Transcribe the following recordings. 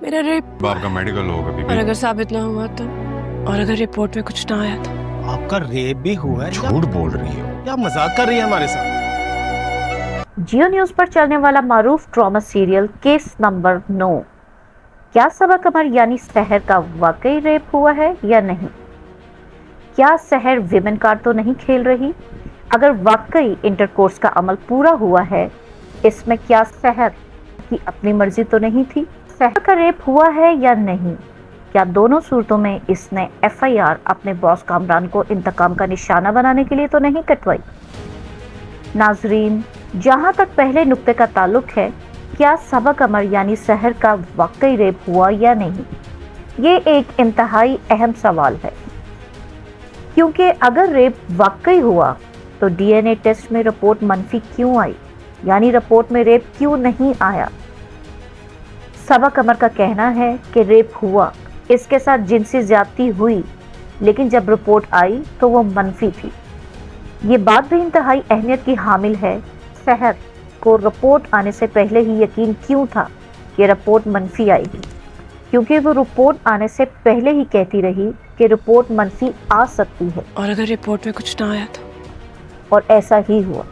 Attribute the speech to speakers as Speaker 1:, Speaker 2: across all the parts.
Speaker 1: मेरा रेप
Speaker 2: बाप का मेडिकल होगा
Speaker 1: और अगर साबित ना हुआ तो, और अगर रिपोर्ट में कुछ ना आया तो?
Speaker 3: आपका रेप भी हुआ है?
Speaker 2: झूठ बोल रही हो
Speaker 3: क्या मजाक कर रही है हमारे साथ?
Speaker 4: जियो न्यूज पर चलने वाला मारूफ ड्रामा सीरियल केस नंबर 9। क्या सबा कमर यानी सहर का वाकई रेप हुआ है या नहीं? क्या सहर विमेन कार्ड तो नहीं खेल रही? अगर वाकई इंटरकोर्स का अमल पूरा हुआ है, इसमें क्या सहर की अपनी मर्जी तो नहीं थी? सहर का रेप हुआ है या नहीं? क्या दोनों सूरतों में इसने एफआईआर अपने बॉस कामरान को इंतकाम का निशाना बनाने के लिए तो नहीं कटवाई? नाजरीन, जहां तक पहले नुक्ते का ताल्लुक है, क्या सबा कमर यानी सहर का वाकई रेप हुआ या नहीं, ये एक इंतहाई अहम सवाल है। क्योंकि अगर रेप वाकई हुआ तो डीएनए टेस्ट में रिपोर्ट मनफी क्यों आई, यानी रिपोर्ट में रेप क्यों नहीं आया? सबा कमर का कहना है कि रेप हुआ, इसके साथ जिनसी ज्यादती हुई, लेकिन जब रिपोर्ट आई तो वो मनफी थी। ये बात भी इंतहाई अहमियत की हामिल है। सहर को रिपोर्ट आने से पहले ही यकीन क्यों था कि रिपोर्ट मनफी आएगी? क्योंकि वो रिपोर्ट आने से पहले ही कहती रही कि रिपोर्ट मनफी आ सकती है,
Speaker 1: और अगर रिपोर्ट में कुछ ना आया तो?
Speaker 4: और ऐसा ही हुआ।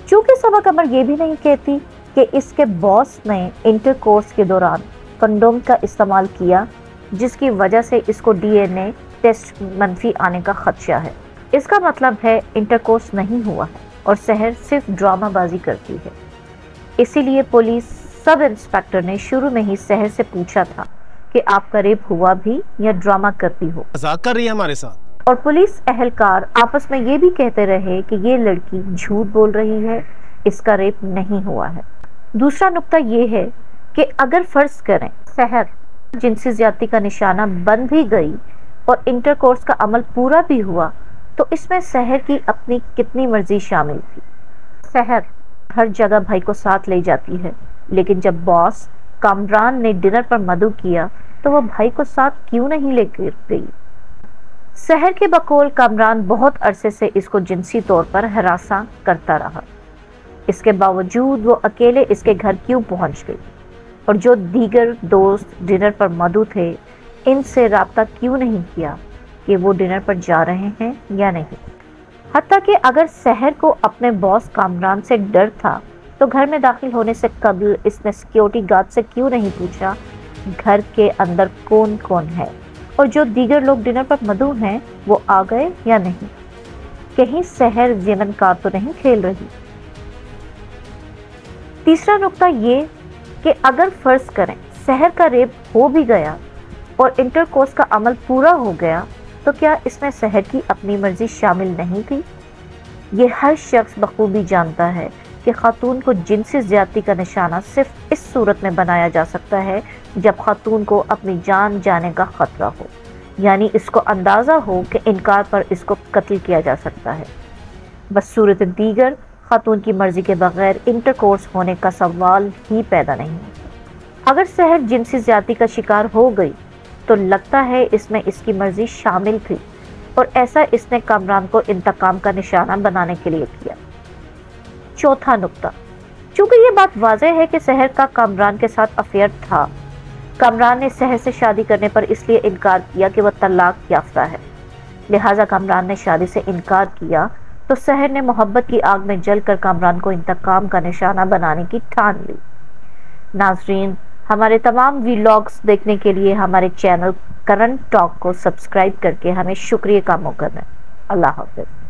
Speaker 4: चूंकि सबा कमर ये भी नहीं कहती कि इसके बॉस ने इंटरकोर्स के दौरान कंडोम का इस्तेमाल किया, जिसकी वजह से इसको डीएनए टेस्ट मनफी आने का खदशा है। इसका मतलब है इंटरकोर्स नहीं हुआ है और सहर सिर्फ ड्रामाबाजी करती है। इसीलिए पुलिस सब इंस्पेक्टर ने शुरू में ही सहर से पूछा था कि आपका रेप हुआ भी या ड्रामा करती हो।
Speaker 3: मजाक कर रही है हमारे साथ।
Speaker 4: और पुलिस एहलकार आपस में ये भी कहते रहे कि ये लड़की झूठ बोल रही है, इसका रेप नहीं हुआ है। दूसरा नुक्ता ये है कि अगर फर्ज करें सहर जिनसी ज्यादती का निशाना बन भी गई और इंटरकोर्स का अमल पूरा भी हुआ, तो इसमें सहर की अपनी कितनी मर्जी शामिल थी? सहर हर जगह भाई को साथ ले जाती है, लेकिन जब बॉस कामरान ने डिनर पर मदु किया तो वो भाई को साथ क्यों नहीं लेकर गई? सहर के बकौल कामरान बहुत अरसे से इसको जिनसी तौर पर हरासा करता रहा। इसके बावजूद वो अकेले इसके घर क्यों पहुंच गई? और जो दीगर दोस्त डिनर पर मदु थे, इनसे राब्ता क्यों नहीं किया कि वो डिनर पर जा रहे हैं या नहीं? हत्ता कि अगर सहर को अपने बॉस कामरान से डर था तो घर में दाखिल होने से कबल इसने सिक्योरिटी गार्ड से क्यों नहीं पूछा घर के अंदर कौन कौन है और जो दीगर लोग डिनर पर मदु हैं वो आ गए या नहीं? कहीं सहर विमेन कार्ड तो नहीं खेल रही? तीसरा नुक्ता ये कि अगर फर्ज करें सहर का रेप हो भी गया और इंटरकोर्स का अमल पूरा हो गया, तो क्या इसमें सहर की अपनी मर्जी शामिल नहीं थी? ये हर शख्स बखूबी जानता है कि खातून को जिनसी ज्यादती का निशाना सिर्फ इस सूरत में बनाया जा सकता है जब खातून को अपनी जान जाने का खतरा हो, यानी इसको अंदाज़ा हो कि इनकार पर इसको कत्ल किया जा सकता है। बस सूरत दीगर खातून की मर्जी के बगैर इंटरकोर्स होने का सवाल ही पैदा नहीं होता। अगर सहर जिनसी ज्यादती का शिकार हो गई तो लगता है इसमें इसकी मर्जी शामिल थी और ऐसा इसने कामरान को इंतकाम का निशाना बनाने के लिए किया। चौथा नुक्ता, चूंकि ये बात वाज़ेह है कि सहर का कामरान के साथ अफेयर था, कामरान ने सहर से शादी करने पर इसलिए इनकार किया कि वह तलाक याफ्ता है, लिहाजा कामरान ने शादी से इनकार किया, तो सहर ने मोहब्बत की आग में जलकर कामरान को इंतकाम का निशाना बनाने की ठान ली। नाजरीन, हमारे तमाम व्लॉग्स देखने के लिए हमारे चैनल करंट टॉक को सब्सक्राइब करके हमें शुक्रिया का मौका दें। अल्लाह हाफ़िज़।